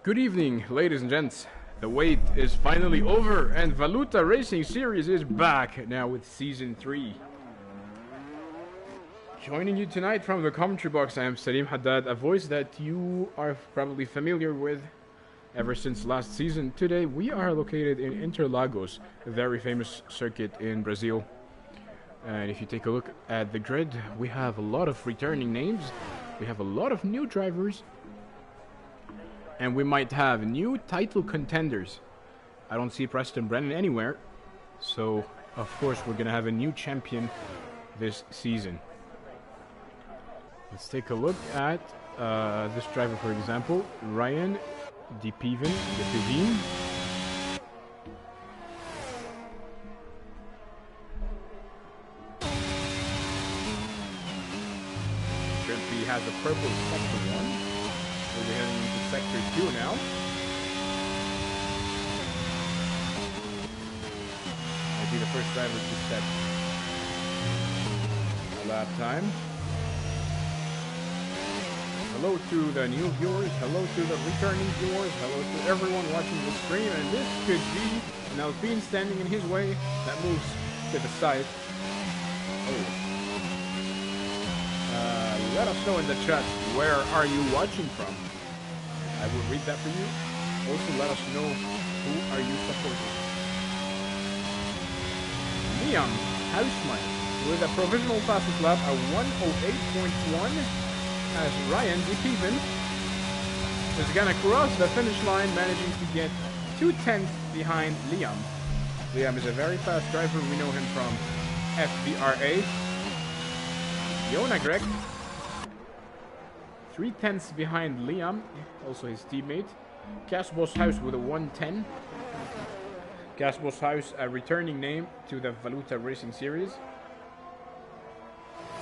Good evening, ladies and gents. The wait is finally over and Valuta Racing Series is back now with Season 3. Joining you tonight from the commentary box, I am Salim Haddad, a voice that you are probably familiar with ever since last season. Today we are located in Interlagos, a very famous circuit in Brazil. And if you take a look at the grid, we have a lot of returning names, we have a lot of new drivers, and we might have new title contenders. I don't see Preston Brennan anywhere, so of course we're gonna have a new champion this season. Let's take a look at this driver, for example, Ryan Depivin. Currently has a purple sector 1. We'll be heading into sector 2 now. I'll be the first driver to set a lap time. Hello to the new viewers, hello to the returning viewers, hello to everyone watching the stream, and this could be an Alpine standing in his way that moves to the side. Oh. Let us know in the chat, where are you watching from? I will read that for you. Also, let us know, who are you supporting? Liam Hausman with a provisional fastest lap, a 1:08.1, as Ryan Depivin is gonna cross the finish line, managing to get 2/10 behind Liam. Liam is a very fast driver. We know him from FVRA. Jona Greg, 3/10 behind Liam, also his teammate. Casbos House with a 1:10. Casbos House, a returning name to the Valuta Racing Series.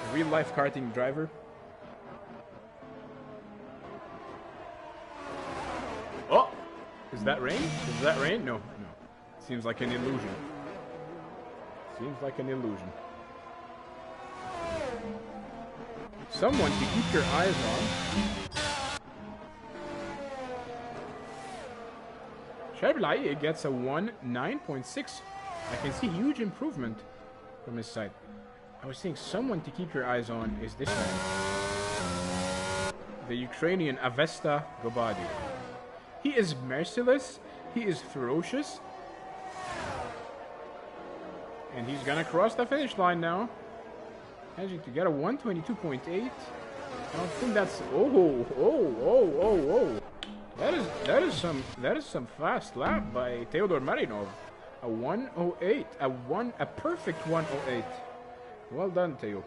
A real-life karting driver. Oh! Is that rain? Is that rain? No, no. Seems like an illusion. Seems like an illusion. Someone to keep your eyes on. Chevrolet gets a 1:09.6. I can see huge improvement from his side. I was saying someone to keep your eyes on is this man. The Ukrainian Avesta Gobadi. He is merciless, he is ferocious, and he's gonna cross the finish line now. Managing to get a 1:22.8. I don't think that's oh. That is some fast lap by Theodor Marinov. A 1:08, a perfect 1:08. Well done, Theo.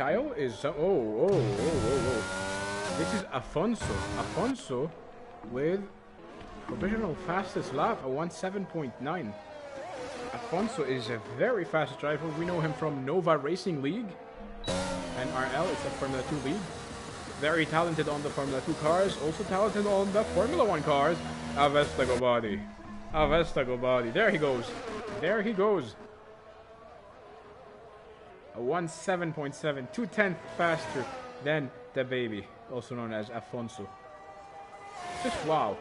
Kyle is... Oh. This is Afonso. Afonso with provisional fastest lap, a 1:7.9. Afonso is a very fast driver. We know him from Nova Racing League and RL. It's a Formula 2 league. Very talented on the Formula 2 cars. Also talented on the Formula 1 cars. Avesta Gobadi. Avesta Gobadi. There he goes. There he goes. A 1:7.7. 2/10 faster than the baby. Also known as Afonso. Just wow.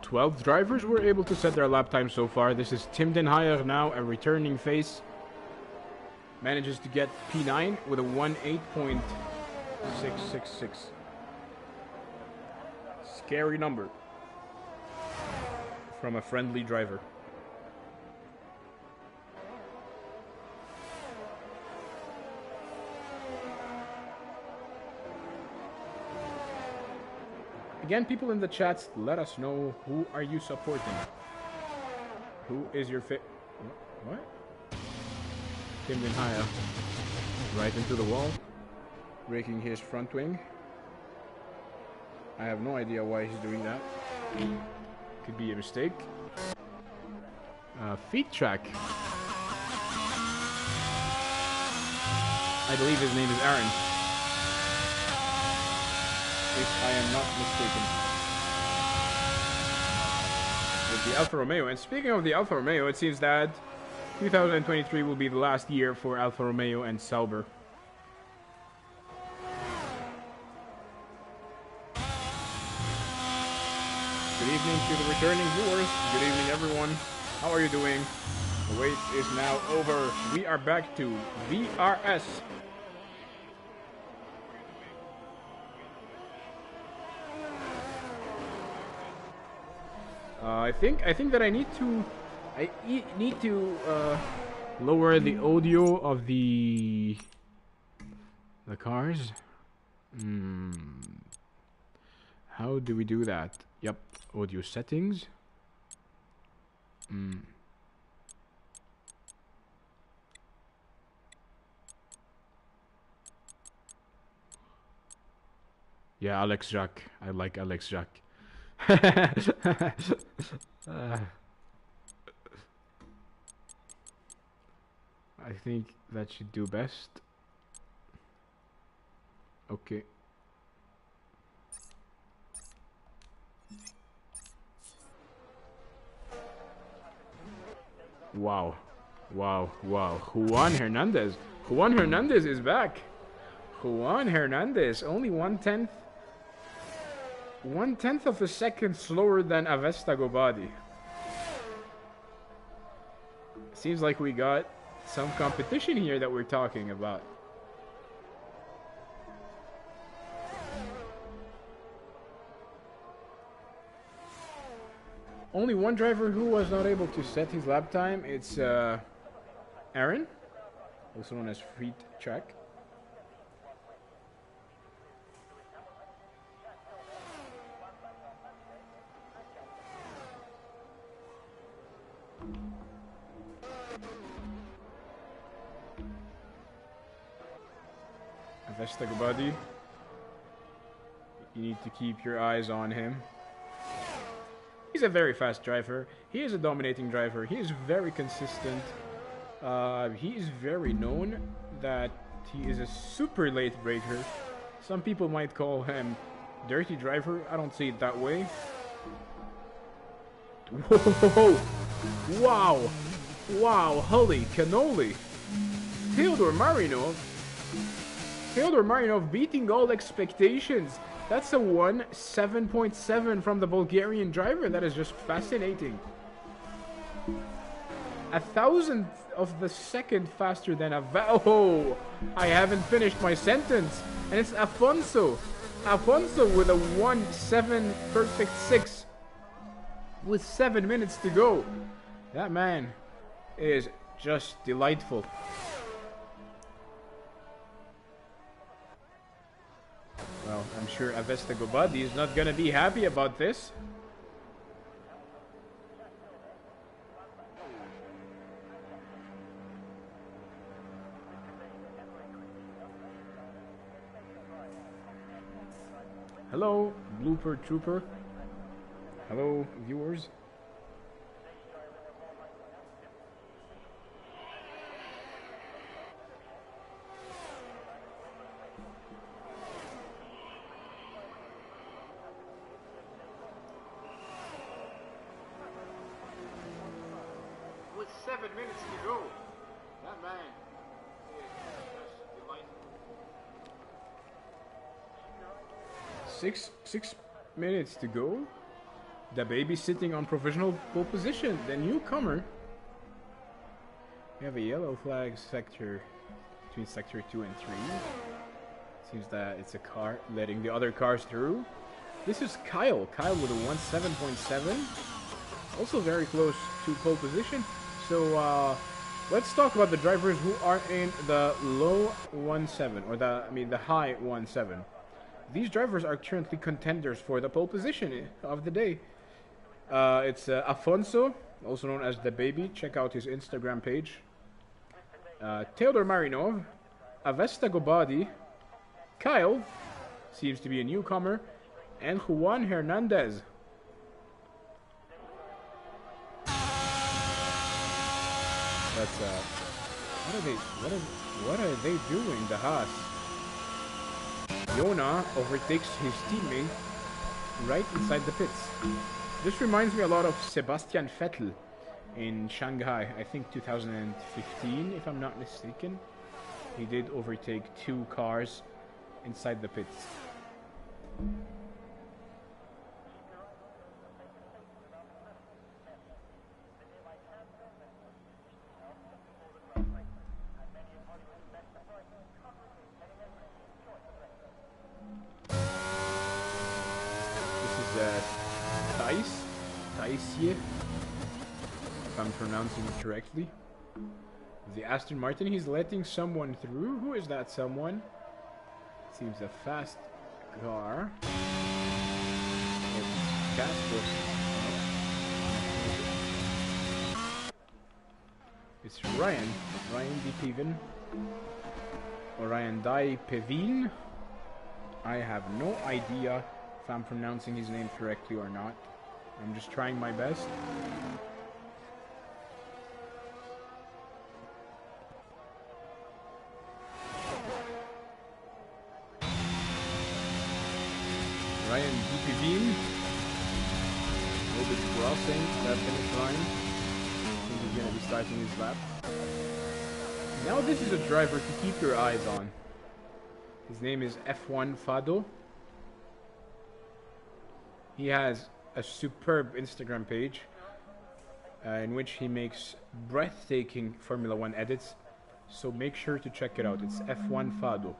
Twelve drivers were able to set their lap time so far. This is Tim Den Heijer now, a returning face. Manages to get P9 with a 1:8.666. Scary number from a friendly driver. Again, people in the chats, let us know, who are you supporting? Who is your what? Tim Den Heijer. Right into the wall. Breaking his front wing. I have no idea why he's doing that. Could be a mistake. Feed track. I believe his name is Aaron. If I am not mistaken. With the Alfa Romeo. And speaking of the Alfa Romeo, it seems that 2023 will be the last year for Alfa Romeo and Sauber. Good evening to the returning viewers. Good evening, everyone. How are you doing? The wait is now over. We are back to VRS. I think that I need to lower the audio of the cars. How do we do that? Yep, audio settings. Yeah, Alex Jacques. I like Alex Jacques. I think that should do best. Okay. Wow. Juan Hernandez. Juan Hernandez is back. Juan Hernandez, only 1/10 of a second slower than Avesta Gobadi. Seems like we got some competition here that we're talking about. Only one driver who was not able to set his lap time. It's Aaron, also known as Feed Track. Avesta Gobadi, you need to keep your eyes on him. He's a very fast driver. He is a dominating driver. He is very consistent. He is very known that he is a super late breaker. Some people might call him dirty driver. I don't see it that way. Whoa! Wow! Wow! Holy cannoli! Theodor Marinov beating all expectations. That's a 1:7.7 from the Bulgarian driver. That is just fascinating. a thousandth of the second faster than Oh, I haven't finished my sentence. And it's Afonso. Afonso with a 1-7 perfect 6 with 7 minutes to go. That man is just delightful. Well, I'm sure Avesta Gobadi is not gonna be happy about this. Hello, Blooper Trooper. Hello, viewers. With 7 minutes to go, that man is just delightful. Six minutes to go. The baby sitting on provisional pole position. The newcomer. We have a yellow flag sector between sector 2 and 3. Seems that it's a car letting the other cars through. This is Kyle. Kyle with a 1-7.7. Also very close to pole position. So let's talk about the drivers who are in the low 1-7 or the high 1-7. These drivers are currently contenders for the pole position of the day. It's Afonso, also known as the baby. Check out his Instagram page. Theodor Marinov, Avesta Gobadi, Kyle, seems to be a newcomer, and Juan Hernandez. That's what are they doing, the Haas? Yona overtakes his teammate right inside the pits. This reminds me a lot of Sebastian Vettel in Shanghai, I think 2015, if I'm not mistaken. He did overtake 2 cars inside the pits. If I'm pronouncing it correctly. The Aston Martin, he's letting someone through. Who is that someone? Seems a fast car. It's Ryan D. Pevin. Or Ryan Di Pevin. I have no idea if I'm pronouncing his name correctly or not. I'm just trying my best. Ryan DPV will be crossing that finish line. I think he's going to be starting his lap. Now this is a driver to keep your eyes on. His name is F1 Fado. He has a superb Instagram page in which he makes breathtaking Formula 1 edits. So make sure to check it out. It's F1 Fado.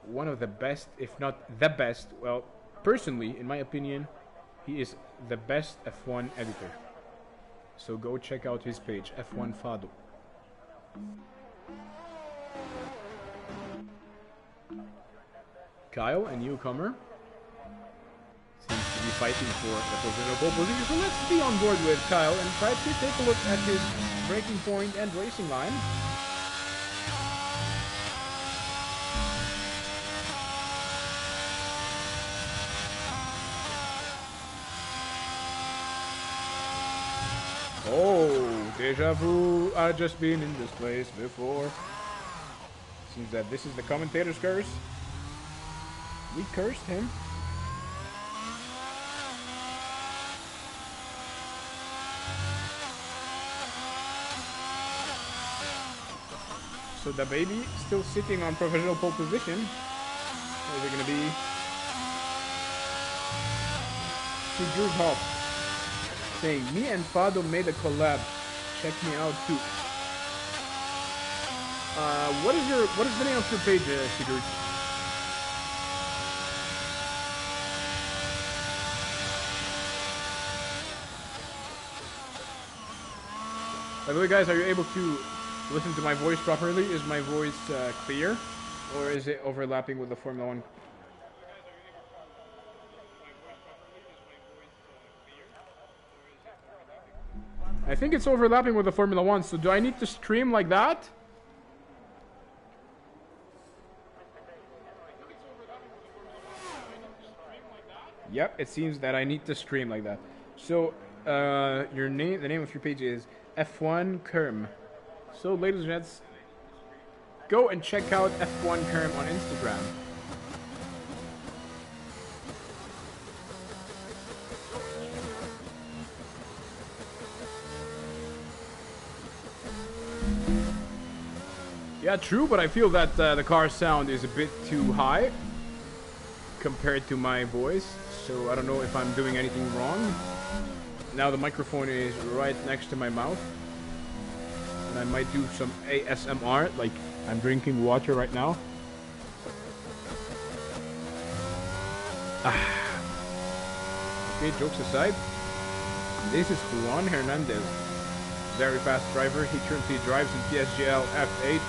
One of the best, if not the best, well, personally, in my opinion, he is the best F1 editor. So go check out his page, F1 Fado. Kyle, a newcomer, seems to be fighting for the provisional pole position. So let's be on board with Kyle and try to take a look at his braking point and racing line. Oh, deja vu. I've just been in this place before. Seems that this is the commentator's curse. We cursed him. So the baby still sitting on provisional pole position. Is it going to be to Drew Hop? saying, me and Fado made a collab. Check me out too. What is the name of your page, Sigurd? By the way, guys, are you able to listen to my voice properly? Is my voice clear, or is it overlapping with the Formula 1? I think it's overlapping with the Formula 1, so do I need to stream like that? Yep, it seems that I need to stream like that. So, the name of your page is F1 Kerm. So, ladies and gents, go and check out F1 Kerm on Instagram. Yeah, true, but I feel that the car sound is a bit too high compared to my voice, so I don't know if I'm doing anything wrong. Now the microphone is right next to my mouth, and I might do some ASMR, like I'm drinking water right now. Okay, jokes aside, this is Juan Hernandez, very fast driver. He currently drives in TSGL F8.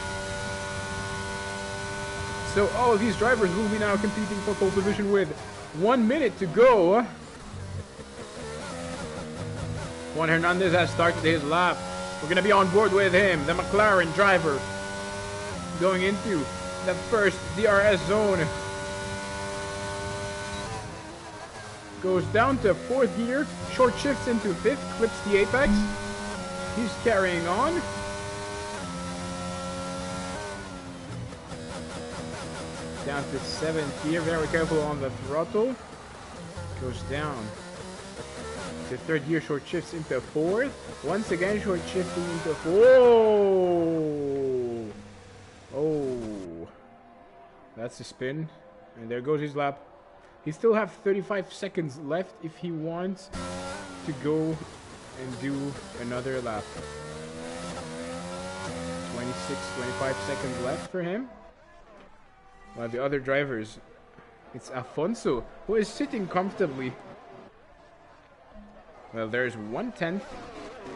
So all of these drivers will be now competing for pole position with 1 minute to go. Juan Hernandez has started his lap. We're going to be on board with him, the McLaren driver, going into the first DRS zone. Goes down to 4th gear, short shifts into 5th, clips the apex. He's carrying on. Down to 7th gear, very careful on the throttle. Goes down to 3rd gear, short shifts into 4th. Once again, short shifting into 4th. Oh. That's the spin. And there goes his lap. He still have 35 seconds left if he wants to go and do another lap. 25 seconds left for him. While the other drivers, it's Afonso, who is sitting comfortably. Well, there's 1/10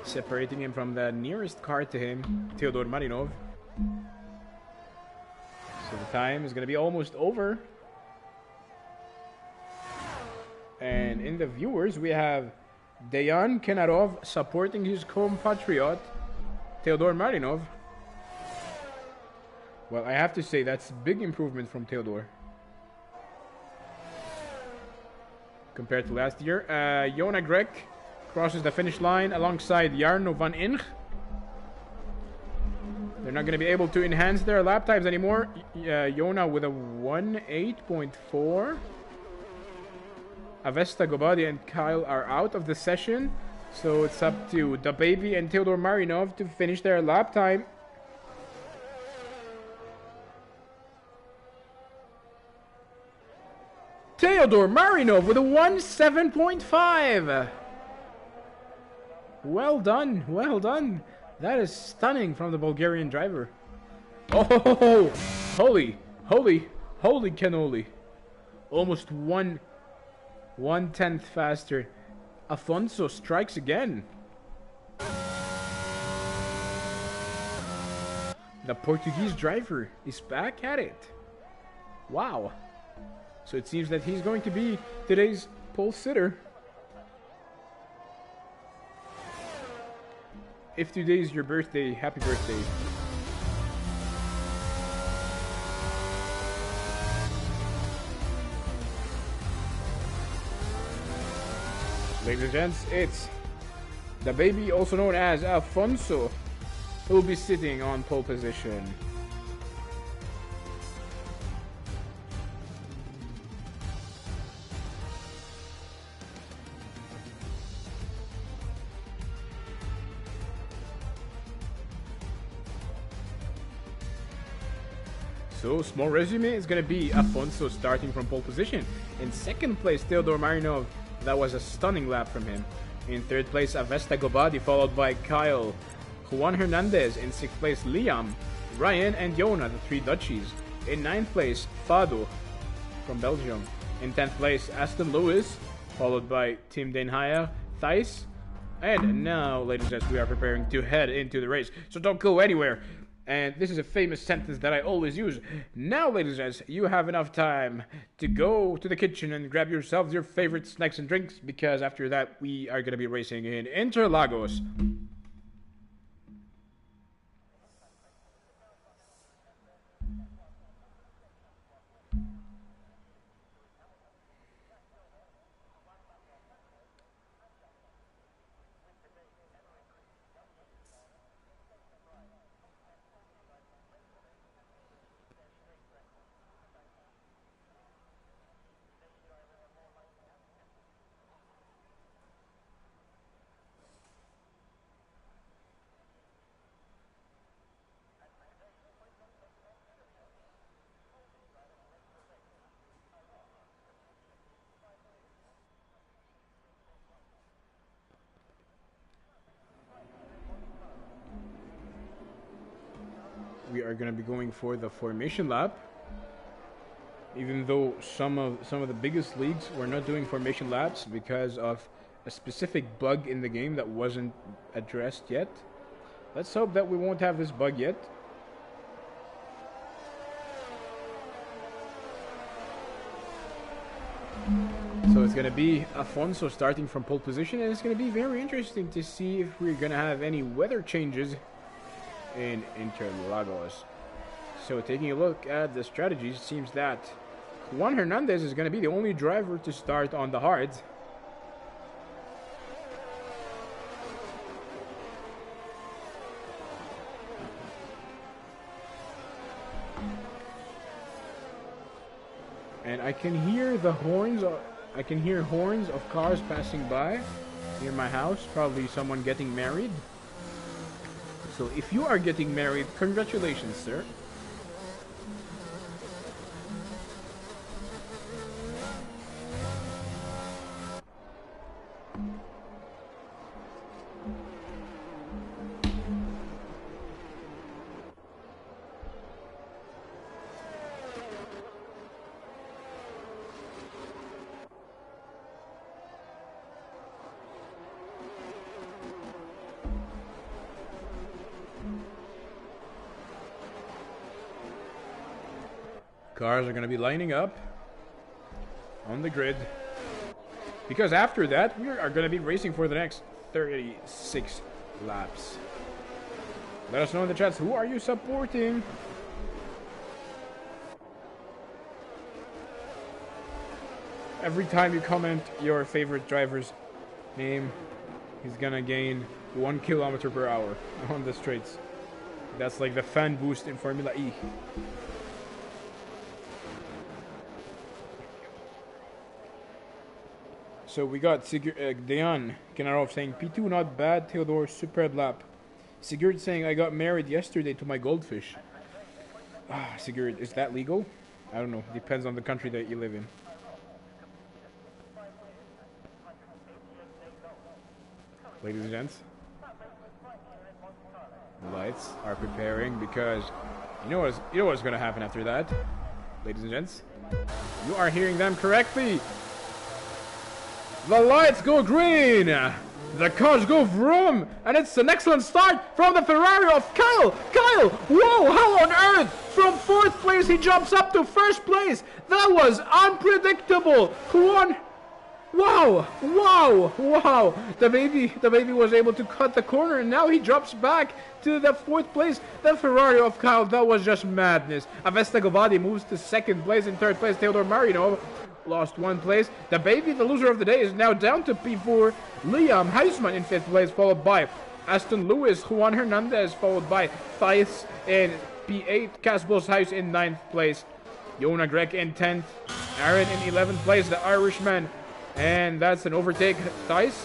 separating him from the nearest car to him, Theodor Marinov. So the time is going to be almost over. And in the viewers, we have Dejan Kenarov supporting his compatriot, Theodor Marinov. Well, I have to say, that's a big improvement from Theodor compared to last year. Jona Grek crosses the finish line alongside Jarno van Inch. They're not going to be able to enhance their lap times anymore. Jona with a 1:8.4. Avesta, Gobadi, and Kyle are out of the session. So it's up to the baby and Theodor Marinov to finish their lap time. Theodor Marinov with a 1:7.5. Well done, well done. That is stunning from the Bulgarian driver. Oh, holy cannoli. Almost 1/10 faster. Afonso strikes again. The Portuguese driver is back at it. Wow. So it seems that he's going to be today's pole sitter. If today is your birthday, happy birthday. Ladies and gents, it's the baby, also known as Afonso, who will be sitting on pole position. So, small resume is going to be Afonso starting from pole position. In second place, Theodor Marinov That was a stunning lap from him. In third place, Avesta Gobadi, followed by Kyle. Juan Hernandez. In sixth place, Liam, Ryan, and Yona, the three Dutchies. In ninth place, Fado from Belgium. In 10th place, Aston Lewis, followed by Tim Den Haya, Thijs. And now, ladies and gents, we are preparing to head into the race. So don't go anywhere. And this is a famous sentence that I always use. Now, ladies and gents, you have enough time to go to the kitchen and grab yourselves your favorite snacks and drinks, because after that, we are going to be racing in Interlagos. We are going to be going for the formation lap, even though some of the biggest leagues were not doing formation laps because of a specific bug in the game that wasn't addressed yet. Let's hope that we won't have this bug yet. So it's going to be Afonso starting from pole position, and it's going to be very interesting to see if we're going to have any weather changes in Interlagos. So taking a look at the strategies, it seems that Juan Hernandez is going to be the only driver to start on the hards. And I can hear the horns. I can hear horns of cars passing by near my house. Probably someone getting married. So if you are getting married, congratulations, sir. Cars are going to be lining up on the grid, because after that we are going to be racing for the next 36 laps. Let us know in the chats, who are you supporting? Every time you comment your favorite driver's name, he's gonna gain 1 kilometer per hour on the straights. That's like the fan boost in Formula E. So we got Dejan Kenarov saying, P2 not bad, Theodore superb lap. Sigurd saying, I got married yesterday to my goldfish. Sigurd, is that legal? I don't know, depends on the country that you live in. Ladies and gents, the lights are preparing, because you know what's going to happen after that. Ladies and gents, you are hearing them correctly. The lights go green, the cars go vroom, and it's an excellent start from the Ferrari of Kyle. Kyle, whoa, how on earth? From 4th place he jumps up to 1st place. That was unpredictable. Juan, wow. The baby was able to cut the corner, and now he drops back to the 4th place. The Ferrari of Kyle, that was just madness. Avesta Govadi moves to 2nd place. In 3rd place, Theodore Marino lost 1 place. The baby, the loser of the day, is now down to P4. Liam Heisman in 5th place, followed by Aston Lewis, Juan Hernandez, followed by Thijs in P8, Casbos House in 9th place, Yona Greg in 10th, Aaron in 11th place, the Irishman, and that's an overtake. Thijs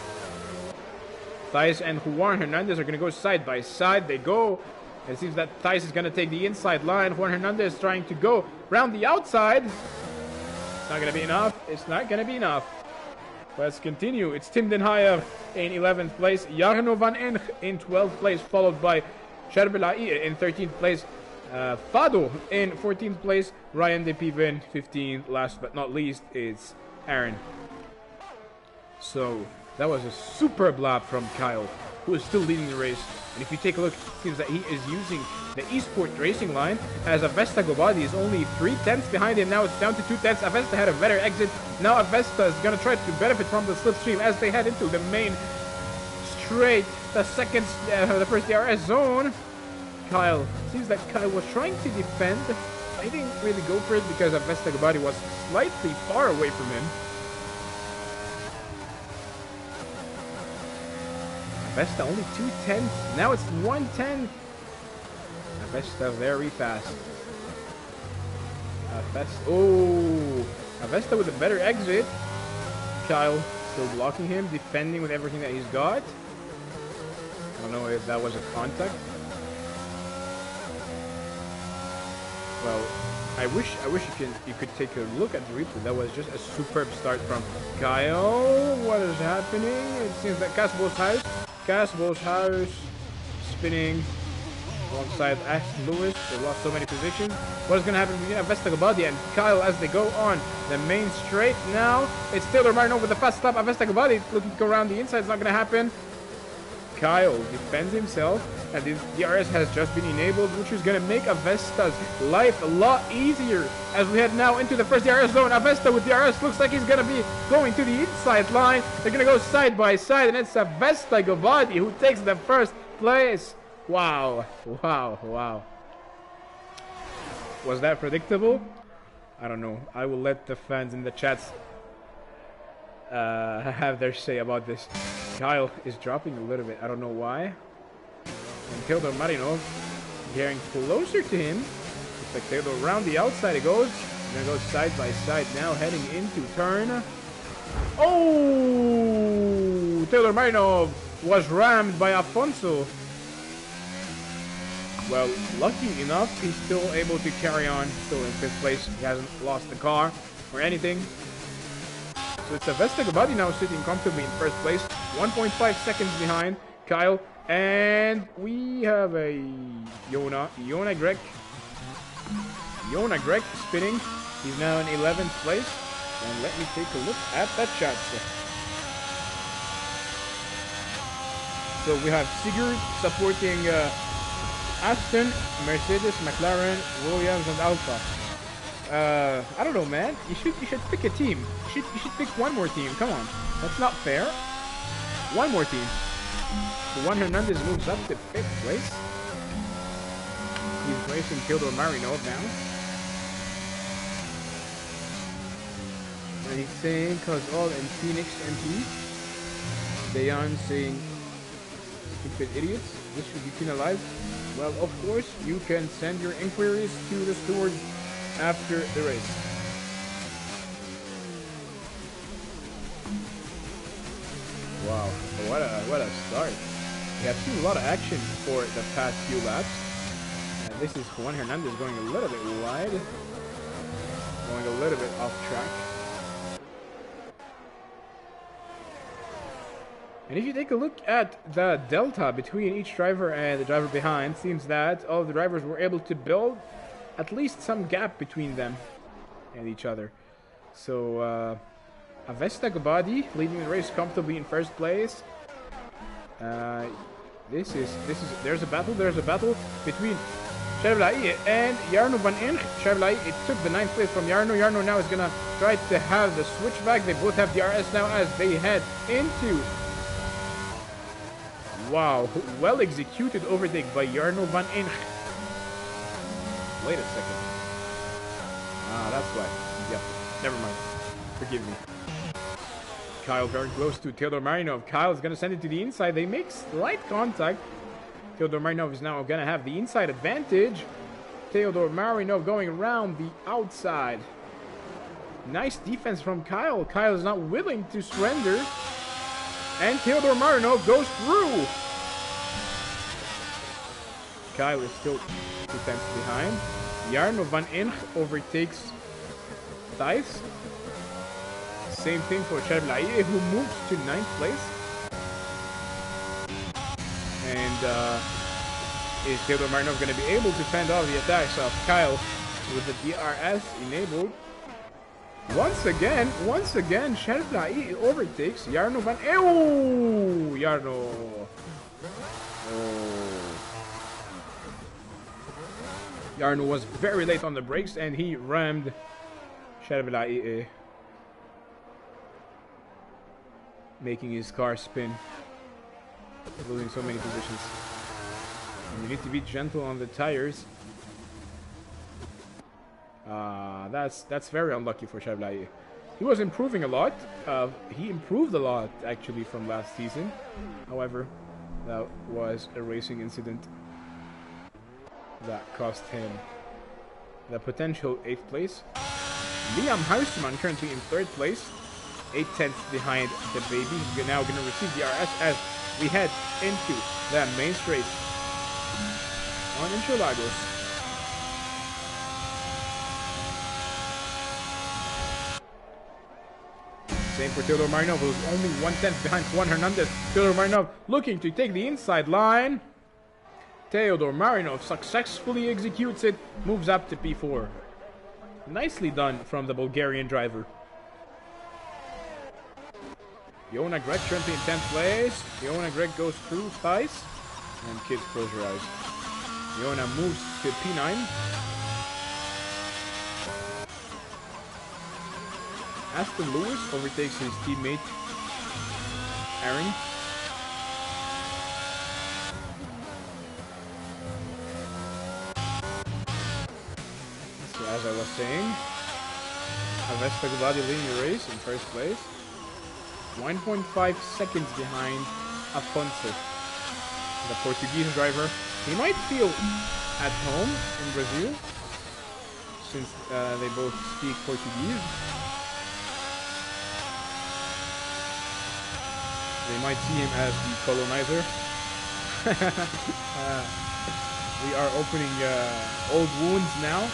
and Juan Hernandez are going to go side by side. They go. It seems that Thijs is going to take the inside line. Juan Hernandez trying to go round the outside. It's not going to be enough. It's not going to be enough. Let's continue. It's Tim Den Hayer in 11th place. Jarno van Ench in 12th place, followed by Sherbelai in 13th place. Fado in 14th place. Ryan De Pive in 15th. Last but not least is Aaron. So that was a superb lap from Kyle, who is still leading the race. And if you take a look, it seems that he is using the Esports racing line, as Avesta Gobadi is only 3/10 behind him. Now it's down to 2/10. Avesta had a better exit. Now Avesta is going to try to benefit from the slipstream as they head into the main straight, the first DRS zone. Kyle, seems that Kyle was trying to defend. He didn't really go for it because Avesta Gobadi was slightly far away from him. Avesta only 2/10. Now it's 1/10. Avesta very fast. Avesta with a better exit. Kyle still blocking him, defending with everything that he's got. I don't know if that was a contact. Well, I wish you could take a look at the replay. That was just a superb start from Kyle. What is happening? It seems that Casbo's house spinning alongside Ashton Lewis. They lost so many positions. What is going to happen between Avesta Gobadi and Kyle as they go on the main straight? Now it's Taylor Martin over the fast lap. Avesta Gobadi looking to go around the inside. It's not going to happen. Kyle defends himself, and the DRS has just been enabled, which is going to make Avesta's life a lot easier as we head now into the first DRS zone. Avesta with DRS looks like he's going to be going to the inside line. They're going to go side by side, and it's Avesta Gobadi who takes the first place. Wow. Was that predictable? I don't know. I will let the fans in the chats have their say about this. Kyle is dropping a little bit. I don't know why. And Theodor Marinov getting closer to him. Looks like Theodor around the outside it goes. Gonna go side by side now, heading into turn. Oh! Theodor Marinov was rammed by Afonso. Well, lucky enough, he's still able to carry on. Still in 5th place. He hasn't lost the car or anything. So it's Avesta Gobadi now sitting comfortably in 1st place. 1.5 seconds behind Kyle. And we have a Yona Grek spinning. He's now in 11th place. And let me take a look at that chat. So we have Sigurd supporting Aston, Mercedes, McLaren, Williams, and Alfa. I don't know, man. You should pick a team. You should pick one more team. Come on, that's not fair. One more team. Juan Hernandez moves up to 5th place. He's racing Theodor Marinov now. And he's saying, cause all in Phoenix MP. Dayan saying, stupid idiots. This should be penalized. Well, of course, you can send your inquiries to the steward after the race. Wow, what a start. We have seen a lot of action for the past few laps. And this is Juan Hernandez going a little bit wide. Going a little bit off track. And if you take a look at the delta between each driver and the driver behind, seems that all of the drivers were able to build at least some gap between them and each other. So Avesta Gobadi leading the race comfortably in 1st place. There's a battle between Sherbelai and Jarno van Ench. Sherbelai, it took the 9th place from Jarno. Jarno now is gonna try to have the switchback. They both have DRS now as they head into. Wow, well executed overtake by Jarno van Ench. Wait a second. That's why. Yep, never mind. Forgive me. Kyle very close to Theodor Marinov. Kyle's gonna send it to the inside. They make slight contact. Theodor Marinov is now gonna have the inside advantage. Theodor Marinov going around the outside. Nice defense from Kyle. Kyle is not willing to surrender. And Theodor Marinov goes through. Kyle is still 2 tenths behind. Jarno van Ench overtakes Thijs. Same thing for Sharblai, who moves to 9th place. And is Theodore Marinov going to be able to fend off the attacks of Kyle with the VRS enabled? Once again, Sharblai overtakes Jarno Van... Oh, Jarno. Oh. Jarno was very late on the brakes and he rammed Sharblai, making his car spin, losing so many positions. And you need to be gentle on the tires. That's very unlucky for Sharblai. He was improving a lot. He improved a lot actually from last season. However, that was a racing incident that cost him the potential 8th place. Liam Hausman currently in 3rd place, 8/10 behind the baby. He's now going to receive the RS as we head into the main straight on Interlagos. Same for Theodore Marinov, who's only 1/10 behind Juan Hernandez. Theodore Marinov looking to take the inside line. Theodore Marinov successfully executes it, moves up to P4. Nicely done from the Bulgarian driver. Yona Greg currently in 10th place. Yona Greg goes through Thais. And kids, close your eyes. Yona moves to P9. Aston Lewis overtakes his teammate Aaron. So as I was saying, Avesta Guladi leading the race in 1st place. 1.5 seconds behind Afonso, the Portuguese driver. He might feel at home in Brazil, since they both speak Portuguese. They might see him as the colonizer. We are opening old wounds now.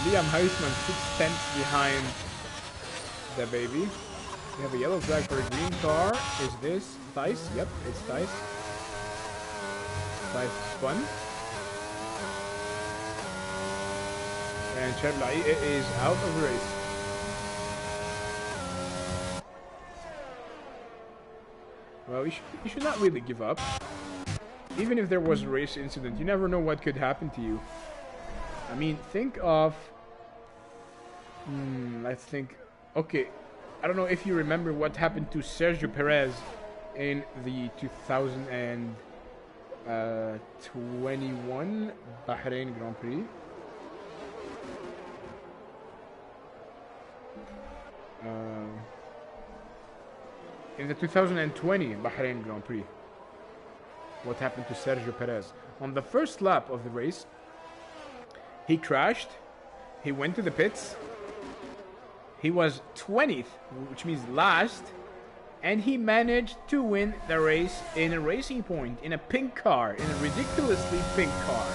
Liam Huisman 6/10 behind the baby. We have a yellow flag for a green car. Is this Thais? Yep, it's Thais. Thais spun. And Sharblai is out of the race. Well, you should not really give up. Even if there was a race incident, you never know what could happen to you. I mean, think of... let's think... Okay, I don't know if you remember what happened to Sergio Perez in the 2021 Bahrain Grand Prix. In the 2020 Bahrain Grand Prix, what happened to Sergio Perez? On the first lap of the race, he crashed, he went to the pits, he was 20th, which means last, and he managed to win the race in a Racing Point, in a pink car, in a ridiculously pink car.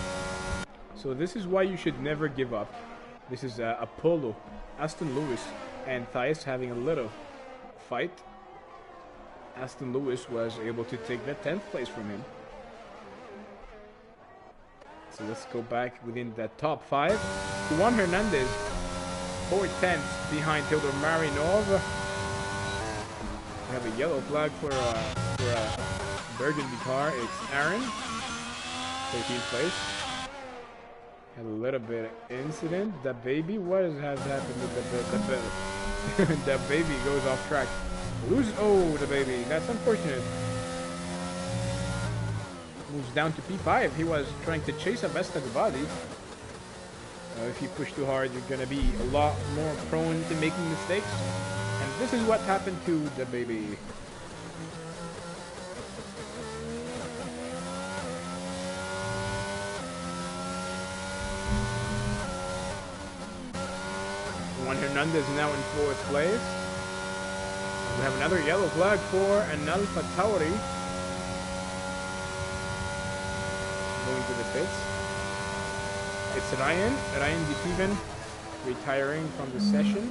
So this is why you should never give up. This is Apollo, Aston Lewis, and Thais having a little fight. Aston Lewis was able to take the 10th place from him. So let's go back within the top 5. Juan Hernandez, 4/10 behind Theodore Marinov. We have a yellow flag for a burgundy car. It's Aaron, 13th place. Had a little bit of incident. The baby, what has happened with the the baby goes off track. Oh, the baby. That's unfortunate. Moves down to P5. He was trying to chase Avesta Gubadi. If you push too hard, you're going to be a lot more prone to making mistakes. And this is what happened to the baby. Juan Hernandez now in 4th place. We have another yellow flag for an Alpha Tauri. Going to the pits. It's Ryan Gitiven retiring from the session.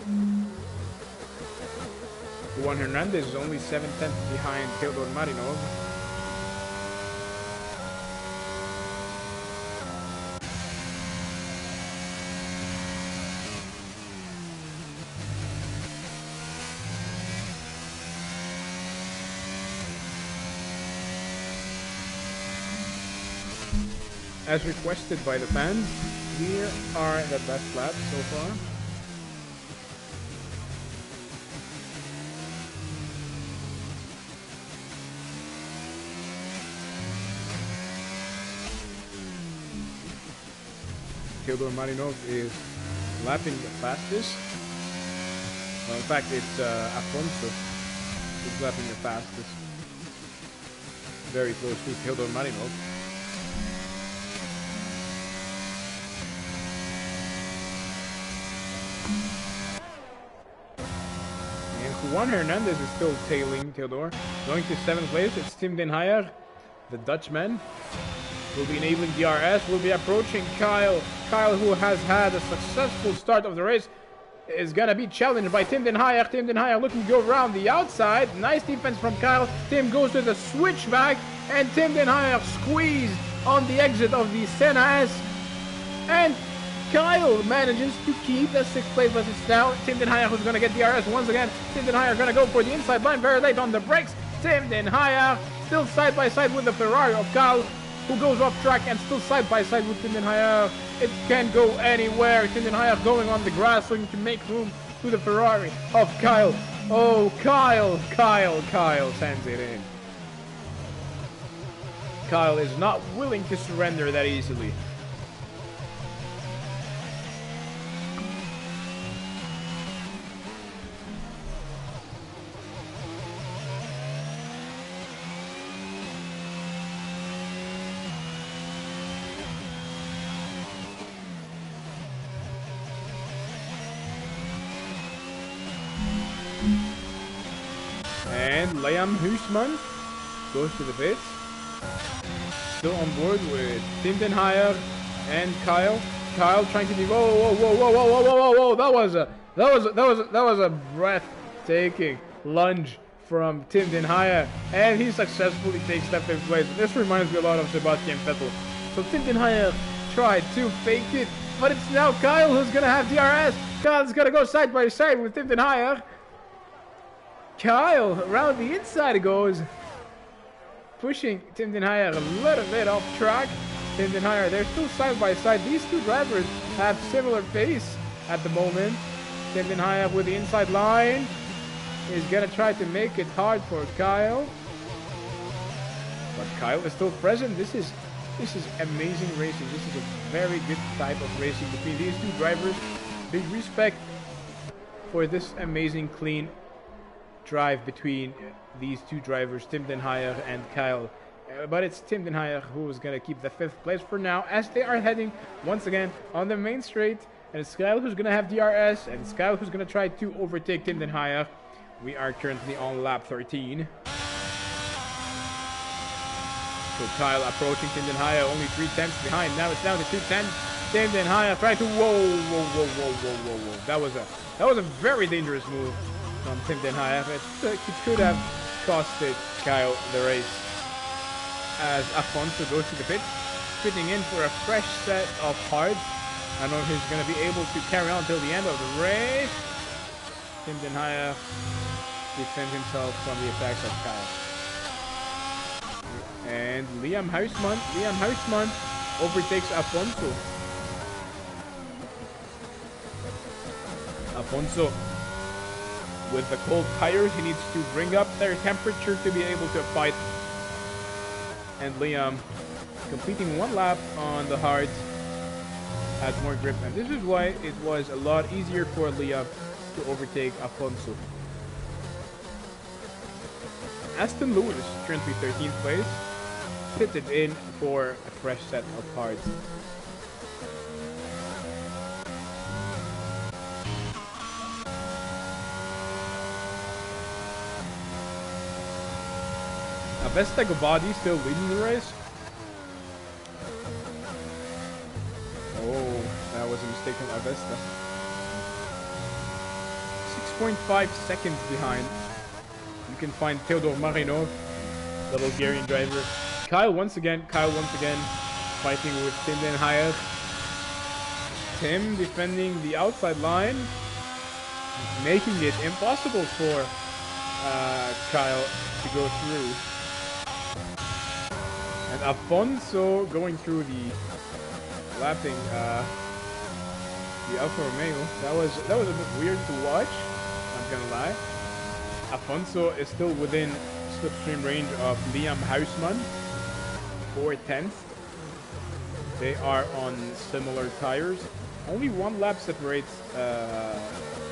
Juan Hernandez is only 7/10 behind Theodor Marinov. As requested by the fans, here are the best laps so far. Theodor Marinov is lapping the fastest. Well, in fact, it's Afonso who's lapping the fastest. Very close to Theodor Marinov. And Juan Hernandez is still tailing Theodor. Going to 7th place, it's Tim Den Heijer, the Dutchman. Will be enabling DRS, will be approaching Kyle. Kyle, who has had a successful start of the race, is gonna be challenged by Tim Den Heijer. Tim Den Heijer looking to go around the outside. Nice defense from Kyle. Tim goes to the switchback, and Tim Den Heijer squeezed on the exit of the Senna S. And Kyle manages to keep the 6th place, but it's now Tim Den Heijer who's gonna get DRS once again. Tim Den Heijer gonna go for the inside line, very late on the brakes. Tim Den Heijer still side by side with the Ferrari of Kyle, who goes off track, and still side by side with Tim Den Heijer. It can't go anywhere. Tim Den Heijer going on the grass, looking to make room to the Ferrari of Kyle. Oh, Kyle sends it in. Kyle is not willing to surrender that easily. And Liam Huisman goes to the pits. Still on board with Tim Den Heijer and Kyle. Kyle trying to do whoa. That was a breathtaking lunge from Tim Den Heijer, and he successfully takes that 5th place. This reminds me a lot of Sebastian Vettel. So Tim Den Heijer tried to fake it, but it's now Kyle who's gonna have DRS. Kyle's gonna go side by side with Tim Den Heijer. Kyle around the inside goes, pushing Tim Den Heijer a little bit off track. Tim Den Heijer, they're still side by side. These two drivers have similar pace at the moment. Tim Den Heijer with the inside line is gonna try to make it hard for Kyle, but Kyle is still present. This is amazing racing. This is a very good type of racing between these two drivers. Big respect for this amazing clean drive between these two drivers, Tim Den Heijer and Kyle. But it's Tim Den Heijer who is going to keep the 5th place for now, as they are heading once again on the main straight. And it's Kyle who's going to have DRS, and it's Kyle who's going to try to overtake Tim Den Heijer. We are currently on lap 13. So Kyle approaching Tim Den Heijer, only 3/10 behind. Now it's down to 2/10. Tim Den Heijer trying to whoa. That was a very dangerous move from Tim Den Heijer. It could have costed Kyle the race, as Afonso goes to the pit, fitting in for a fresh set of hards. I don't know if he's going to be able to carry on until the end of the race. Tim Den Heijer defends himself from the attacks of Kyle. And Liam Huisman overtakes Afonso. Afonso, with the cold tires, he needs to bring up their temperature to be able to fight. And Liam, completing 1 lap on the hards, had more grip. And this is why it was a lot easier for Liam to overtake Afonso. Aston Lewis, currently 13th place, pitted in for a fresh set of hards. Avesta Gobadi still leading the race. Oh, that was a mistake from Avesta. 6.5 seconds behind You can find Theodor Marinov, the Bulgarian driver. Kyle once again, fighting with Tim Den Hayek. Tim defending the outside line, making it impossible for Kyle to go through. And Afonso going through the lapping the Alfa Romeo. That was a bit weird to watch, not gonna lie. Afonso is still within slipstream range of Liam Huisman, 4/10. They are on similar tires. Only one lap separates.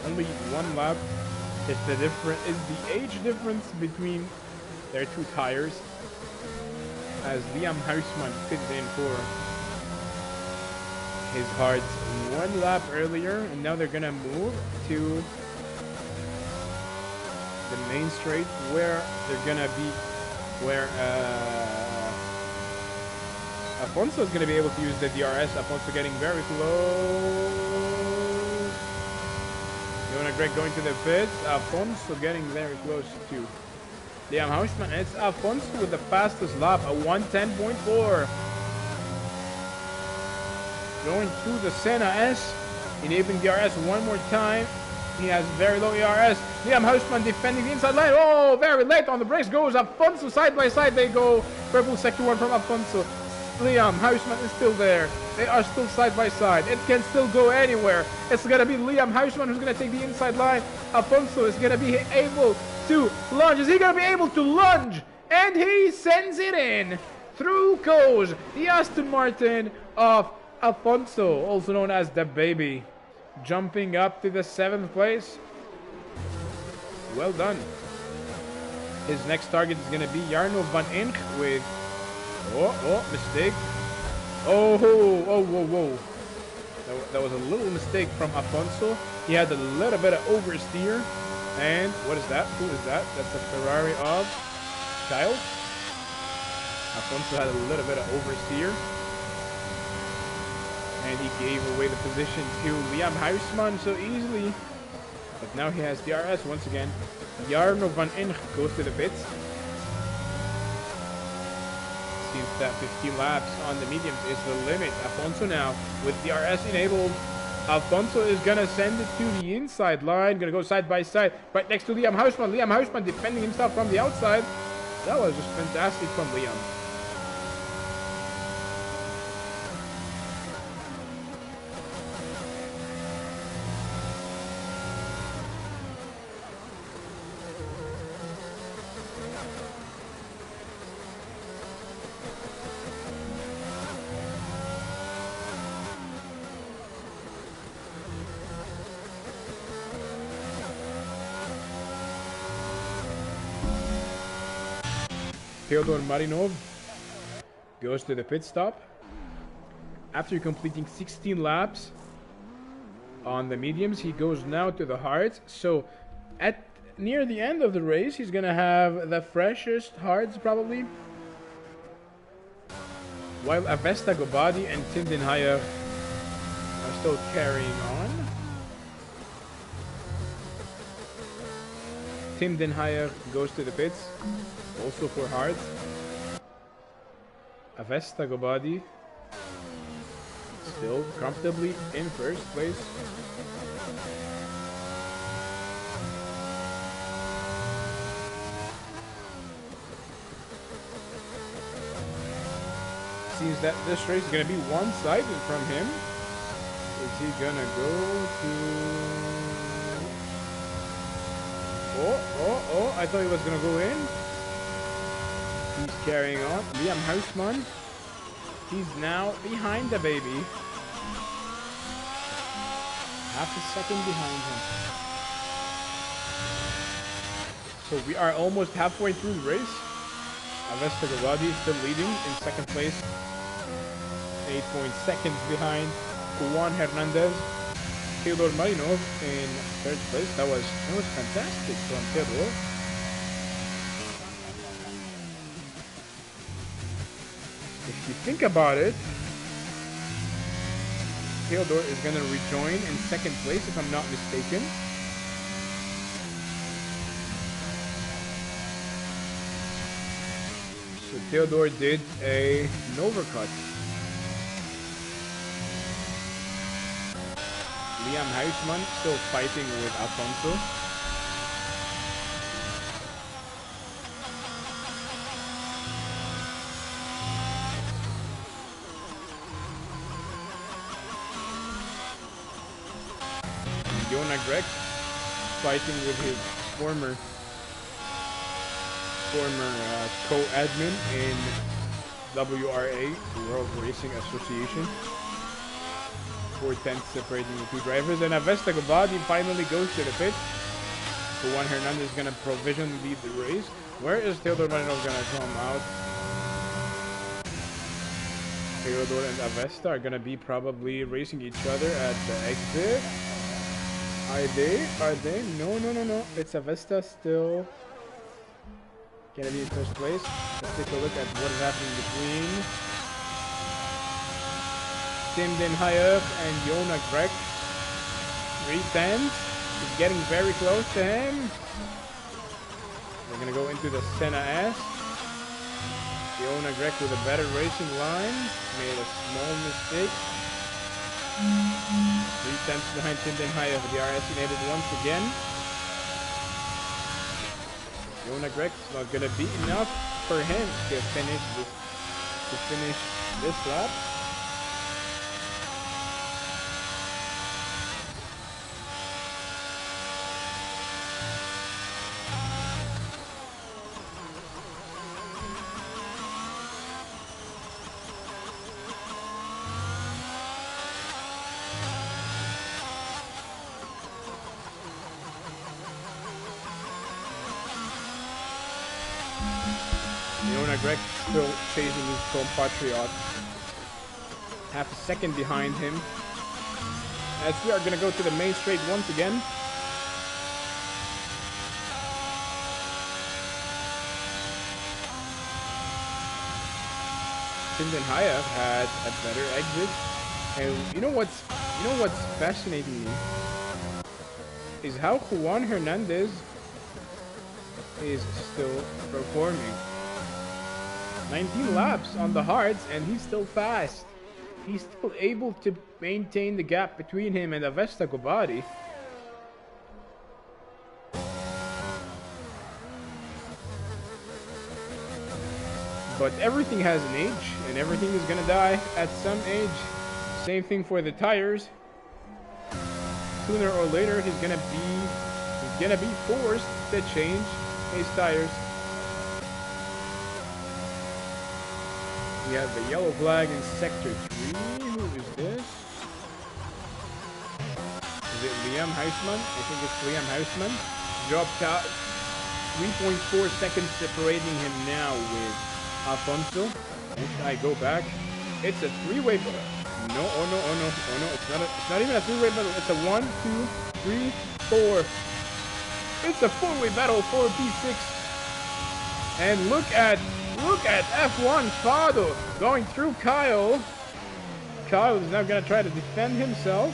Only one lap is the age difference between their two tires. As Liam Huisman fitted in for his hards one lap earlier, and now they're gonna move to the main straight where they're gonna be, where Afonso is gonna be able to use the DRS. Afonso getting very close. Jonah Greg going to the pits. Afonso getting very close to Liam Huisman. It's Afonso with the fastest lap, a 1:10.4. Going through the Senna S, enabling DRS one more time. He has very low ERS. Liam Huisman defending the inside line. Oh, very late on the brakes goes Afonso. Side by side they go. Purple sector one from Afonso. Liam Huisman is still there. They are still side by side. It can still go anywhere. It's going to be Liam Huisman who's going to take the inside line. Afonso is going to be able to lunge. Is he going to be able to lunge? And he sends it in. Through goes the Aston Martin of Afonso, also known as the baby. Jumping up to the 7th place. Well done. His next target is going to be Jarno van Inch with... Oh, mistake. Whoa. That was a little mistake from Afonso. He had a little bit of oversteer. And what is that? Who is that? That's a Ferrari of Kyle. Afonso had a little bit of oversteer. And he gave away the position to Liam Huisman so easily. But now he has DRS once again. Jarno van Inch goes to the pits. Seems that 15 laps on the mediums is the limit. Afonso now with DRS enabled. Afonso is going to send it to the inside line. Going to go side by side right next to Liam Huisman. Liam Huisman defending himself from the outside. That was just fantastic from Liam. Theodor Marinov goes to the pit stop after completing 16 laps on the mediums. He goes now to the hards. So at near the end of the race, he's gonna have the freshest hards probably, while Avesta Gobadi and Tim Den Hayek are still carrying on. Tim Den Hayek goes to the pits, also for hards. Avesta Gobadi still comfortably in first place. Seems that this race is going to be one-sided from him. Is he going to go to... Oh, I thought he was going to go in. He's carrying on. Liam Huisman. He's now behind the baby. Half a second behind him. So we are almost halfway through the race. Avesta Gobadi is still leading in second place. 8 seconds behind Juan Hernandez. Theodor Marinov in third place. That was fantastic from Theodor. If you think about it, Theodor is going to rejoin in second place if I'm not mistaken. So Theodore did an overcut. Liam Huisman still fighting with Alfonso. Jonah Greg fighting with his former co-admin in WRA, World Racing Association. 4 tenths separating the two drivers, and Avesta Gobadi finally goes to the pit. Juan Hernandez is gonna provisionally lead the race. Where is Theodore Marinov gonna come out? Theodore and Avesta are gonna be probably racing each other at the exit. Are they? Are they? No. It's Avesta still gonna be in first place. Let's take a look at what is happening between Tim Den Hayer and Jonah Greg. 3 tenths. He's getting very close to him. We're gonna go into the Senna S. Jonah Greg with a better racing line. Made a small mistake. 3 tenths behind Tim Den Hayer. The RS United once again. Jonah Greg's not gonna be enough for him to finish this lap. Jonah Greg still chasing his compatriot. Half a second behind him. As we are going to go to the main straight once again. Tim Den Hayer had a better exit. And you know what's fascinating me is how Juan Hernandez is still performing. 19 laps on the hards and he's still fast. He's still able to maintain the gap between him and Avesta Gobadi. But everything has an age and everything is gonna die at some age. Same thing for the tires. Sooner or later he's gonna be forced to change his tires. We have the yellow flag in sector 3. Who is this? Is it Liam Huisman? I think it's Liam Huisman. Dropped out. 3.4 seconds separating him now with Alfonso. If I go back, it's a 3-way battle. No, oh no. It's not even a 3-way battle. It's a 1, 2, 3, 4. It's a 4-way battle for P6. And look at F1 Fado going through Kyle. Kyle is now going to try to defend himself.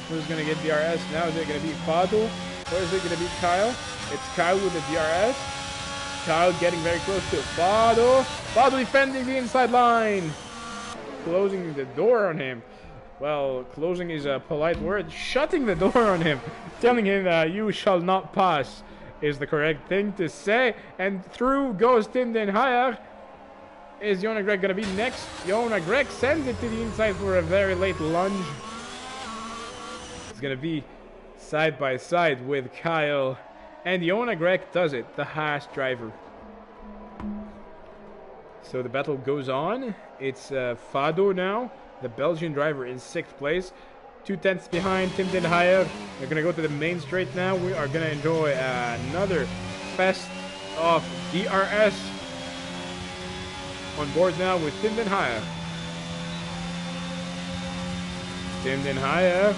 Who's going to get DRS now? Is it going to be Fado or is it going to be Kyle? It's Kyle with the DRS. Kyle getting very close to Fado. Fado defending the inside line. Closing the door on him. Well, closing is a polite word. Shutting the door on him. Telling him that you shall not pass is the correct thing to say. And through goes Tim Den Hayer. Is Jonah Greg going to be next? Jonah Greg sends it to the inside for a very late lunge. It's going to be side by side with Kyle. And Jonah Greg does it, the Haas driver. So the battle goes on. It's Fado now, the Belgian driver, in 6th place. 2 tenths behind Tim Den Hayer. They're going to go to the main straight now. We are going to enjoy another fest of DRS. On board now with Tim Den Hayer. Tim Den Hayer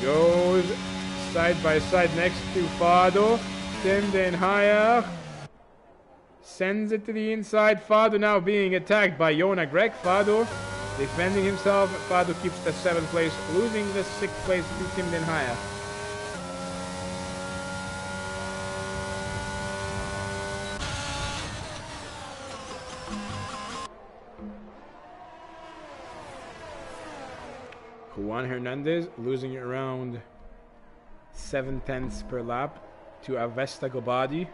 goes side by side next to Fado. Tim Den Hayer sends it to the inside. Fado now being attacked by Jonah Greg. Fado defending himself. Fado keeps the 7th place, losing the 6th place to Tim Den Hayer. Juan Hernandez losing around 7/10 per lap to Avesta Gobadi.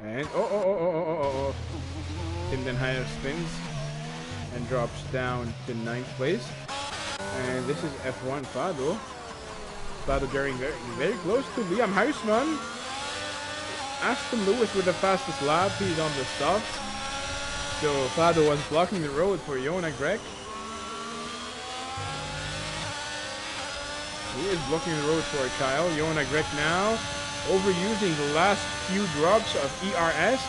And Tindenheimer spins and drops down to 9th place. And this is F1 Fado. Fado getting very, very close to Liam Huisman. Aston Lewis with the fastest lap. He's on the softs. So Fado was blocking the road for Jona Greg. He is blocking the road for Kyle. Jona Greg now overusing the last few drops of ERS.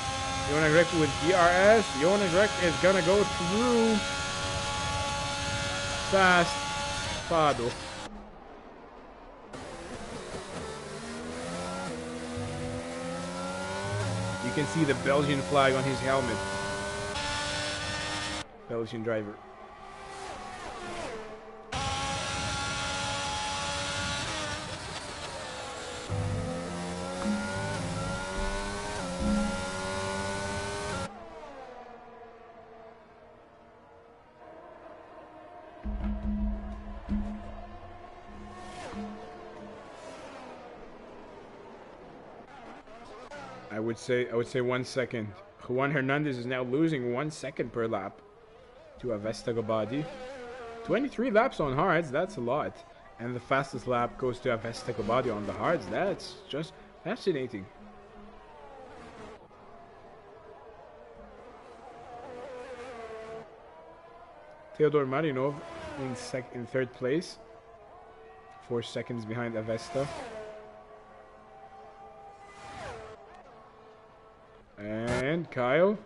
Jona Greg with ERS. Jona Greg is gonna go through fast Fado. You can see the Belgian flag on his helmet. Belgian driver. I would say 1 second. Juan Hernandez is now losing 1 second per lap to Avesta Gobadi. 23 laps on hards, that's a lot. And the fastest lap goes to Avesta Gobadi on the hards. That's just fascinating. Theodor Marinov in third place. 4 seconds behind Avesta. And Kyle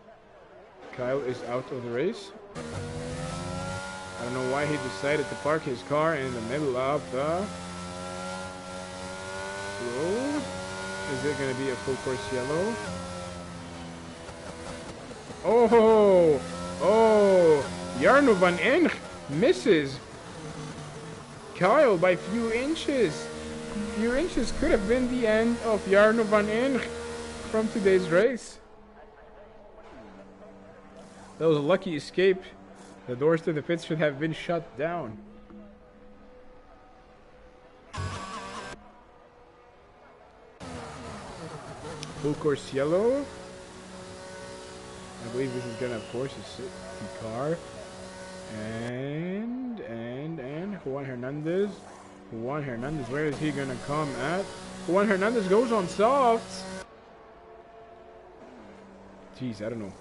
is out of the race. I don't know why he decided to park his car in the middle of the road. Is it going to be a full course yellow? Oh, Jarno van Ench misses Kyle by few inches. Few inches could have been the end of Jarno van Ench from today's race. That was a lucky escape. The doors to the pits should have been shut down. Full course yellow. I believe this is gonna, of course, a safety car. And Juan Hernandez. Juan Hernandez, where is he gonna come at? Juan Hernandez goes on softs. Jeez, I don't know.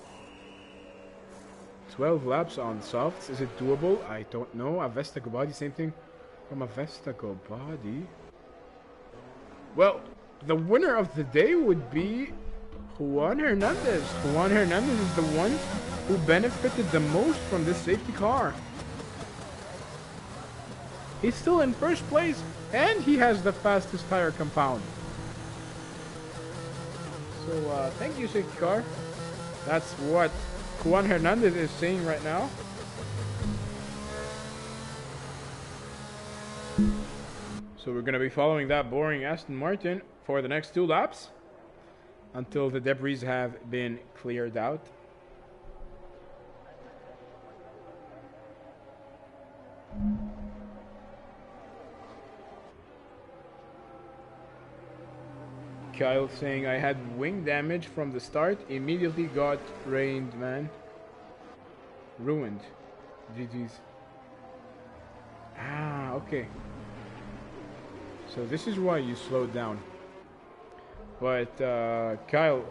12 laps on softs. Is it doable? I don't know. Avesta Gobadi, same thing from Avesta Gobadi. Well, the winner of the day would be Juan Hernandez. Juan Hernandez is the one who benefited the most from this safety car. He's still in first place, and he has the fastest tire compound. So, thank you, safety car. That's what Juan Hernandez is saying right now. So we're going to be following that boring Aston Martin for the next 2 laps until the debris have been cleared out. Kyle saying, I had wing damage from the start, immediately got rained, man. Ruined. GG's. Ah, okay. So this is why you slowed down. But Kyle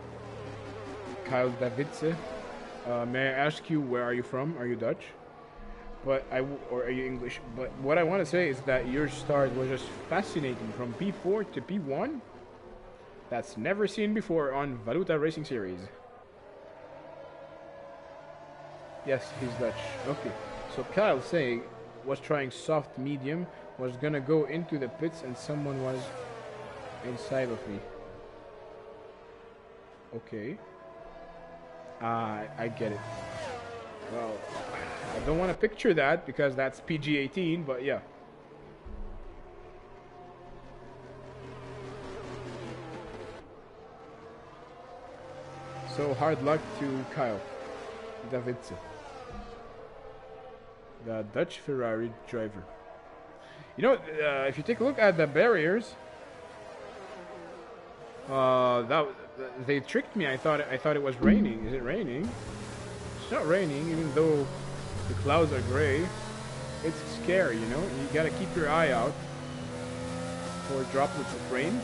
Davidse, may I ask you, where are you from? Are you Dutch? Or are you English? But what I want to say is that your start was just fascinating from P4 to P1. That's never seen before on Valuta Racing Series. Yes, he's Dutch. Okay. So Kyle saying was trying soft medium, was gonna go into the pits and someone was inside of me. Okay. I get it. Well, I don't want to picture that because that's PG-18, but yeah. So hard luck to Kyle Davidson. the Dutch Ferrari driver. You know, if you take a look at the barriers, they tricked me. I thought it was raining. Is it raining? It's not raining, even though the clouds are gray. It's scary, you know. You gotta keep your eye out for droplets of rain.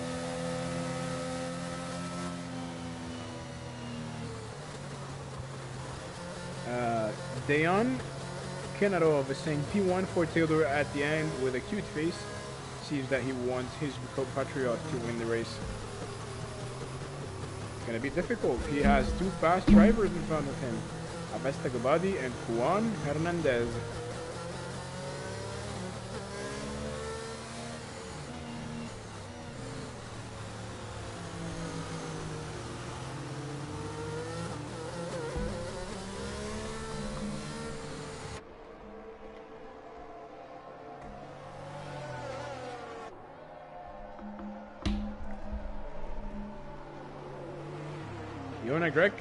Dejan Kenarov is saying P1 for Theodore at the end with a cute face. Sees that he wants his compatriot to win the race. It's gonna be difficult. He has two fast drivers in front of him, Avesta Gabadi and Juan Hernandez. Yona Grek,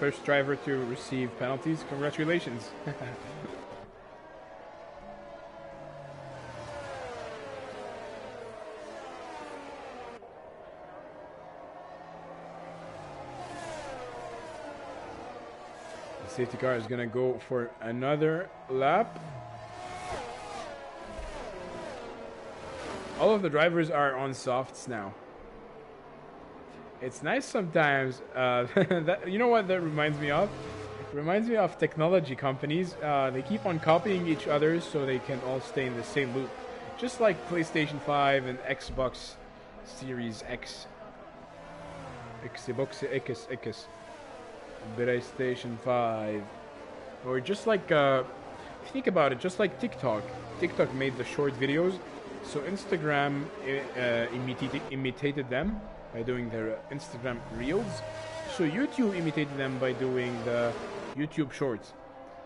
first driver to receive penalties. Congratulations. The safety car is going to go for another lap. All of the drivers are on softs now. It's nice sometimes. You know what that reminds me of? It reminds me of technology companies. They keep on copying each other so they can all stay in the same loop. Just like PlayStation 5 and Xbox Series X. Xbox X. PlayStation 5. Or just like, think about it, just like TikTok. TikTok made the short videos, so Instagram imitated them by doing their Instagram Reels. So YouTube imitated them by doing the YouTube Shorts.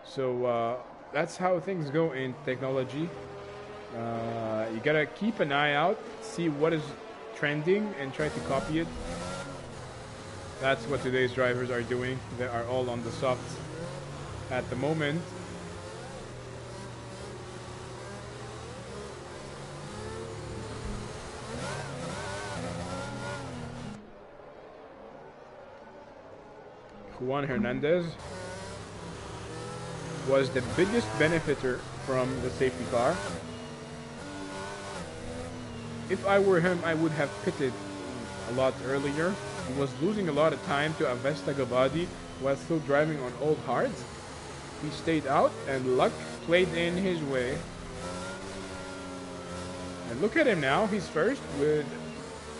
So that's how things go in technology. You gotta keep an eye out, see what is trending and try to copy it. That's what today's drivers are doing. They are all on the softs at the moment. Juan Hernandez was the biggest benefiter from the safety car. If I were him, I would have pitted a lot earlier. He was losing a lot of time to Avesta Gabadi while still driving on old hards. He stayed out and luck played in his way. And look at him now, he's first with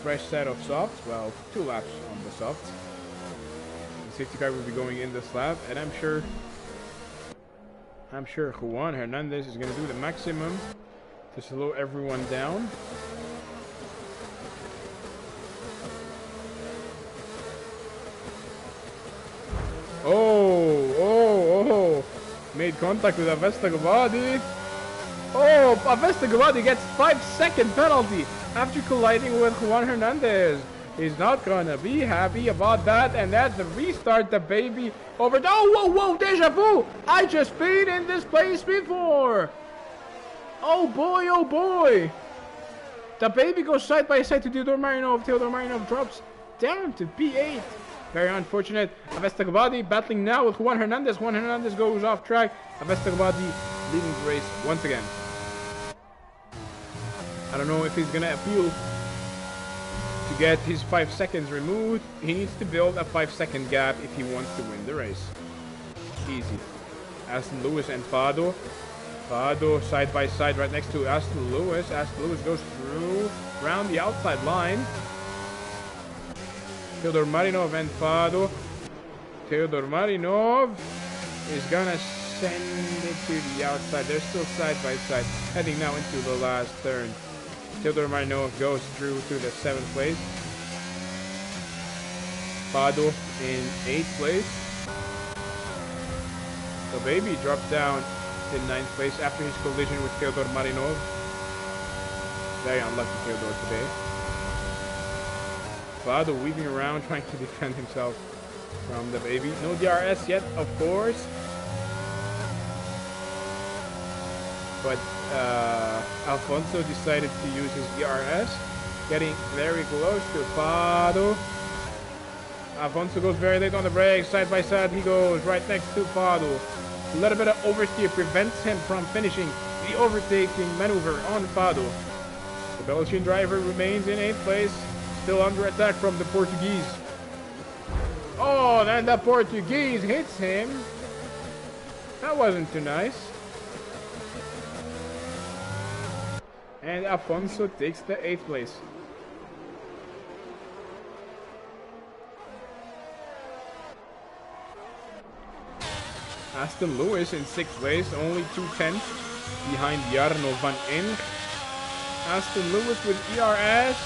fresh set of softs. Well, 2 laps on the softs. Safety car will be going in this lap, and I'm sure Juan Hernandez is going to do the maximum to slow everyone down. Oh, made contact with Avesta Gabadi. Oh, Avesta Gabadi gets 5-second penalty after colliding with Juan Hernandez. He's not gonna be happy about that, and that's the restart the baby over. Oh, whoa, deja vu! I just been in this place before! Oh boy! The baby goes side by side to Theodore Marinov. Theodore Marinov drops down to P8. Very unfortunate. Avesta Gabadi battling now with Juan Hernandez. Juan Hernandez goes off track. Avesta Gabadi leading the race once again. I don't know if he's gonna appeal to get his 5 seconds removed. He needs to build a 5-second gap if he wants to win the race. Easy. Aston Lewis and Fado. Fado side by side right next to Aston Lewis. Aston Lewis goes through around the outside line. Theodore Marinov and Fado. Theodore Marinov is gonna send it to the outside. They're still side by side, heading now into the last turn. Theodore Marinov goes through to the 7th place. Fado in 8th place. The baby dropped down in 9th place after his collision with Theodore Marinov. Very unlucky Theodore today. Fado weaving around trying to defend himself from the baby. No DRS yet, of course. but Alfonso decided to use his VRS, getting very close to Fado. Alfonso goes very late on the brakes, side by side he goes, right next to Fado. A little bit of oversteer prevents him from finishing the overtaking maneuver on Fado. The Belgian driver remains in 8th place, still under attack from the Portuguese. Oh, then the Portuguese hits him. That wasn't too nice. And Alfonso takes the 8th place. Aston Lewis in 6th place, only 2/10 behind Jarno van Eng. Aston Lewis with ERS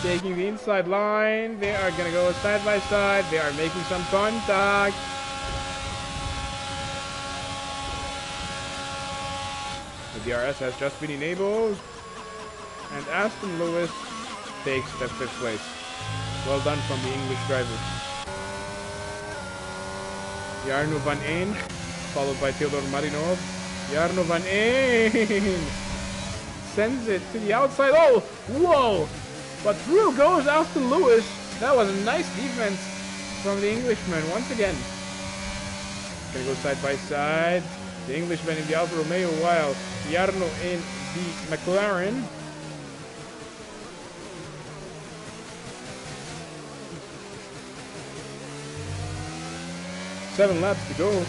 taking the inside line. They are gonna go side by side. They are making some contact. The DRS has just been enabled, and Aston Lewis takes the 5th place. Well done from the English driver. Jarno van Een, followed by Theodor Marinov. Jarno van Een sends it to the outside. Oh, whoa! But through goes Aston Lewis. That was a nice defense from the Englishman once again. Gonna go side by side. The Englishman in the Alfa Romeo, while Jarno in the McLaren. Seven laps to go.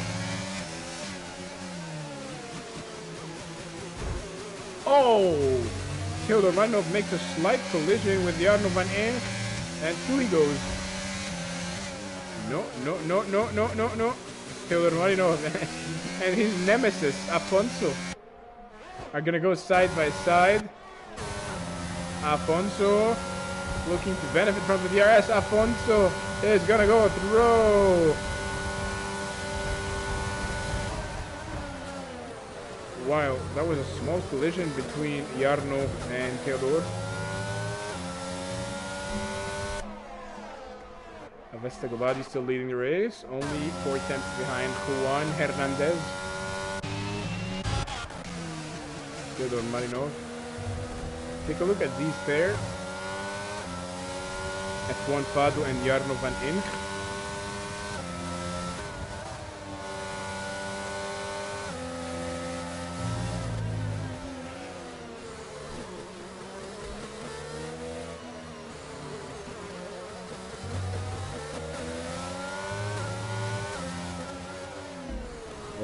Oh! Theodor Marinov makes a slight collision with Jarno van Een, and through he goes. No. Theodor Marinov and his nemesis, Afonso, are gonna go side by side. Afonso looking to benefit from the DRS. Afonso is gonna go through. Wow, that was a small collision between Jarno and Theodor. Avesta Gobadi still leading the race, only 4/10 behind Juan Hernandez. Theodor Marinov. Take a look at these pair. F1 Fado and Jarno van Ink.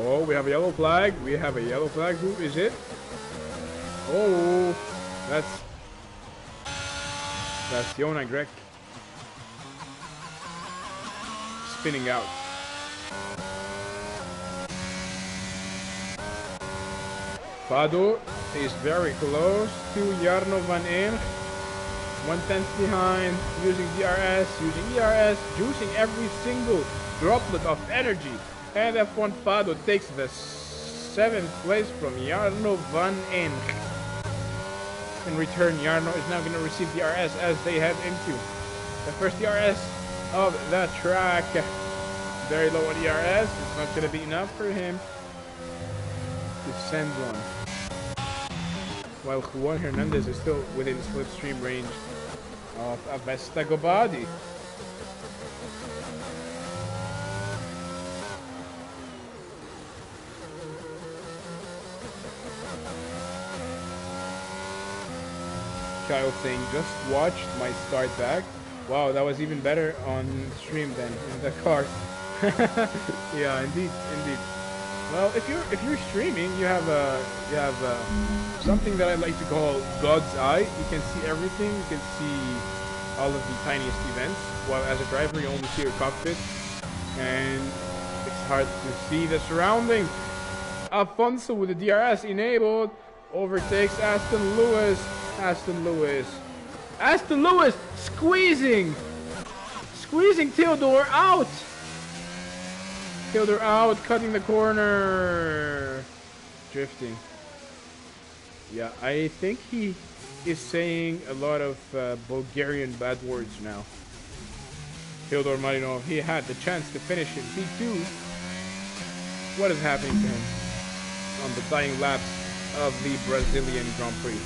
Oh, we have a yellow flag. We have a yellow flag. Who is it? Oh, that's Jona Grek spinning out. Fado is very close to Jarno van Een. 1/10 behind, using DRS, using ERS, juicing every single droplet of energy. And F1 Fado takes the 7th place from Jarno van Een. In return, Jarno is now going to receive DRS as they head into the first DRS of the track. Very low on DRS. It's not going to be enough for him to send one. While Juan Hernandez is still within slipstream range of Avesta Gobadi. Child saying, just watched my start back. Wow, that was even better on stream than in the car. Yeah, indeed. Well, if you're streaming, you have something that I like to call God's eye. You can see everything. You can see all of the tiniest events. While as a driver, you only see your cockpit, and it's hard to see the surroundings. Afonso with the DRS enabled overtakes Aston Lewis. Aston Lewis squeezing Theodor out. Theodor out, cutting the corner, drifting. Yeah, I think he is saying a lot of Bulgarian bad words now. Theodor Marinov, he had the chance to finish in P2. What is happening to him on the dying laps of the Brazilian Grand Prix.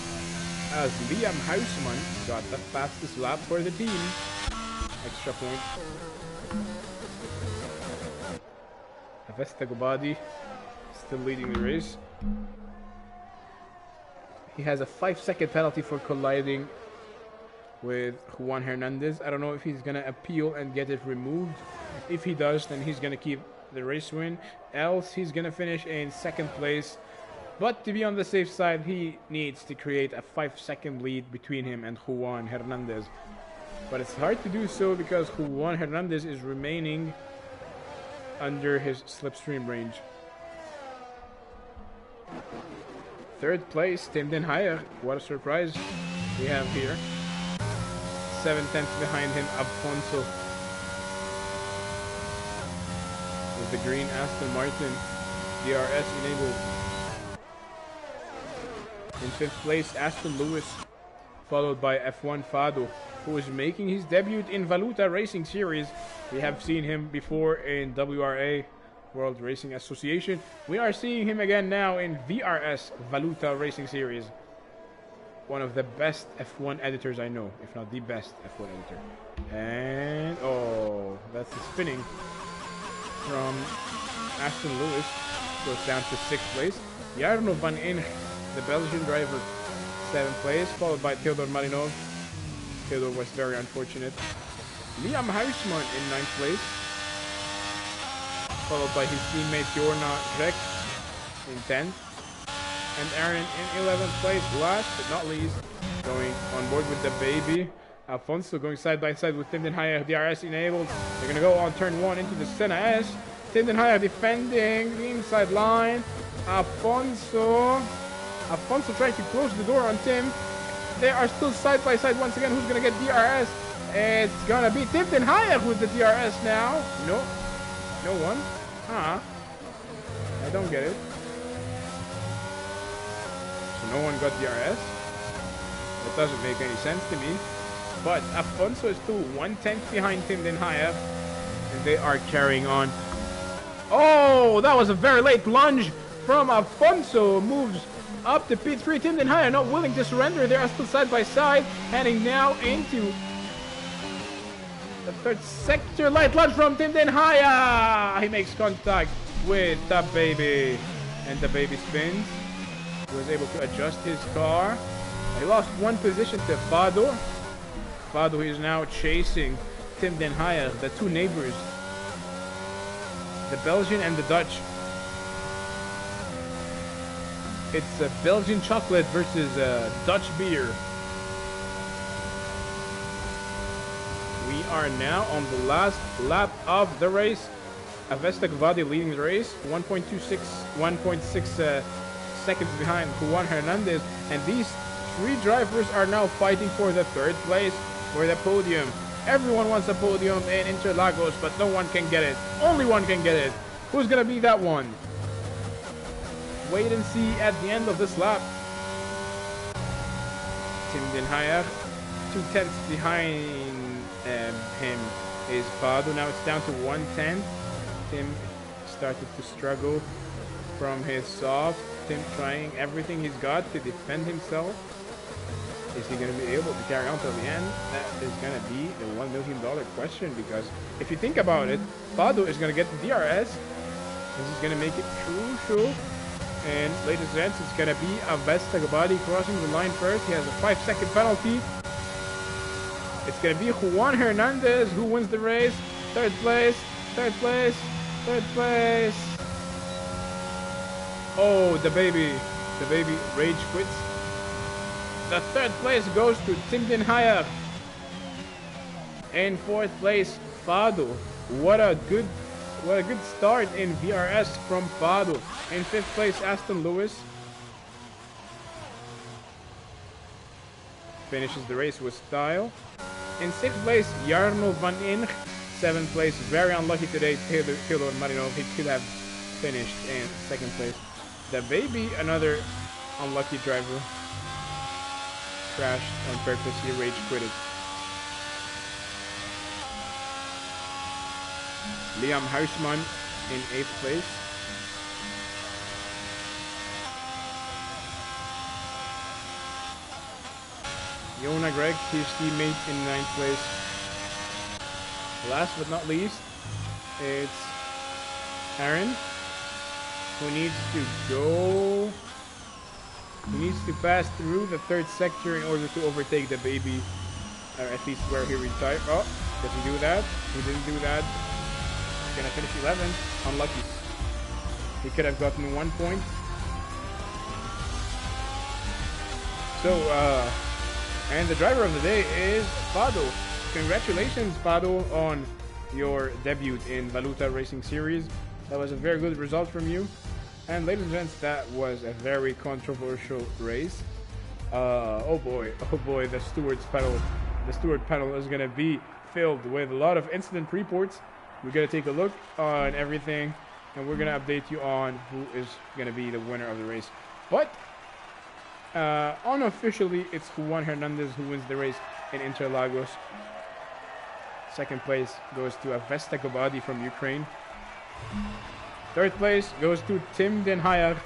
As Liam Huisman got the fastest lap for the team. Extra point. Avesta Gobadi still leading the race. He has a 5-second penalty for colliding with Juan Hernandez. I don't know if he's gonna appeal and get it removed. If he does, then he's gonna keep the race win. Else, he's gonna finish in second place. But to be on the safe side, he needs to create a 5-second lead between him and Juan Hernandez. But it's hard to do so because Juan Hernandez is remaining under his slipstream range. Third place, Tim Den Heijer. What a surprise we have here. 7/10 behind him, Alfonso. With the green Aston Martin, VRS enabled. In 5th place, Aston Lewis, followed by F1 Fado, who is making his debut in Valuta Racing Series. We have seen him before in WRA, World Racing Association. We are seeing him again now in VRS, Valuta Racing Series. One of the best F1 editors I know, if not the best F1 editor. And, oh, that's the spinning from Aston Lewis. Goes down to 6th place. Jarno van Inch, the Belgian driver, 7th place, followed by Theodor Marinov. Theodor was very unfortunate. Liam Huisman in 9th place, followed by his teammate Jorna Grek in 10th. And Aaron in 11th place, last but not least, going on board with the baby. Alfonso going side by side with Tim Den Heijer, DRS enabled. They're going to go on turn 1 into the Senna S. Tim Den Heijer defending the inside line. Alfonso trying to close the door on Tim. They are still side by side once again. Who's going to get DRS? It's going to be Tim Den Heijer with the DRS now. No one. Huh? I don't get it. So no one got DRS. That doesn't make any sense to me. But Alfonso is still 1/10 behind Tim Den Heijer. And they are carrying on. Oh, that was a very late plunge from Alfonso. Moves up to P3. Tim Den Heijer not willing to surrender. They are still side by side. Heading now into the 3rd sector. Light lunge from Tim Den Heijer. He makes contact with the baby. And the baby spins. He was able to adjust his car. He lost 1 position to Fado. Fado is now chasing Tim Den Heijer, the 2 neighbors. The Belgian and the Dutch. It's a Belgian chocolate versus a Dutch beer. We are now on the last lap of the race. Avesta Gvadi leading the race, 1.6 seconds behind Juan Hernandez. And these 3 drivers are now fighting for the 3rd place, for the podium. Everyone wants a podium in Interlagos, but no one can get it. Only one can get it. Who's gonna be that one? Wait and see at the end of this lap. Tim Den Heijer, 2/10 behind him is Fado. Now it's down to 1/10. Tim started to struggle from his soft. Tim trying everything he's got to defend himself. Is he going to be able to carry on till the end? That is going to be the $1 million question, because if you think about it, Fado is going to get the DRS. This is going to make it crucial. And ladies and gents, it's going to be Avesta Gabadi crossing the line first. He has a 5-second penalty. It's going to be Juan Hernandez who wins the race. 3rd place, 3rd place, 3rd place. Oh, the baby rage quits. The 3rd place goes to Tim Den Heijer. In 4th place, Fado. What a good start in VRS from Fado. In 5th place, Aston Lewis. Finishes the race with style. In 6th place, Jarno van Inch. 7th place, very unlucky today, Theodor Marinov. He could have finished in 2nd place. The baby, another unlucky driver. Crashed on purpose, he rage quitted. Liam Huisman in 8th place. Yona Greg, his teammate in 9th place. Last but not least, it's Aaron, who needs to go. He needs to pass through the 3rd sector in order to overtake the baby, or at least where he retired. Oh, does he do that? He didn't do that. He's gonna finish 11th. Unlucky. He could have gotten 1 point. So, and the driver of the day is Fado. Congratulations, Fado, on your debut in Valuta Racing Series. That was a very good result from you. And ladies and gents, that was a very controversial race. Oh boy, the steward's panel. The steward panel is gonna be filled with a lot of incident reports. We're gonna take a look on everything, and we're gonna update you on who is gonna be the winner of the race. But unofficially, it's Juan Hernandez who wins the race in Interlagos. 2nd place goes to Avesta Gobadi from Ukraine. 3rd place goes to Tim Den Hayer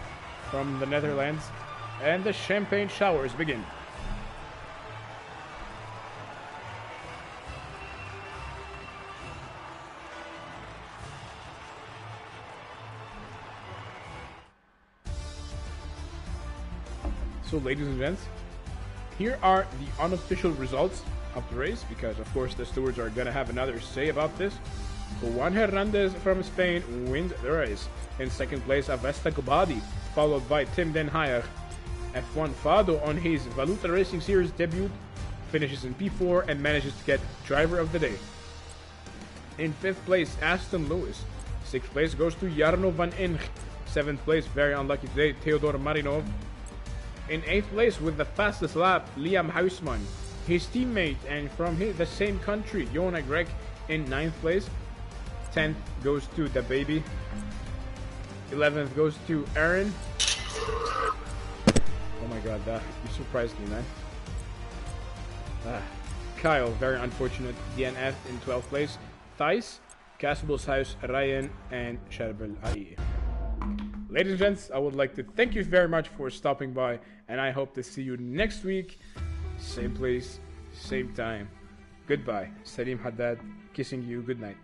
from the Netherlands. And the champagne showers begin. So, ladies and gents, here are the unofficial results of the race, because of course the stewards are going to have another say about this. Juan Hernandez from Spain wins the race. In 2nd place, Avesta Gobadi, followed by Tim Den Hayer. F1 Fado, on his Valuta Racing Series debut, finishes in P4 and manages to get driver of the day. In 5th place, Aston Lewis. 6th place goes to Jarno van Inch. 7th place, very unlucky today, Theodor Marinov. In 8th place with the fastest lap, Liam Huisman. His teammate and from the same country, Yona Greg, in 9th place. 10th goes to the baby. 11th goes to Aaron. Oh my god, you surprised me, man. Kyle, very unfortunate, DNF in 12th place. Thijs, Kasbelshuis, Ryan, and Sherbel AI. Ladies and gents, I would like to thank you very much for stopping by, and I hope to see you next week. Same place, same time. Goodbye. Salim Haddad, kissing you. Good night.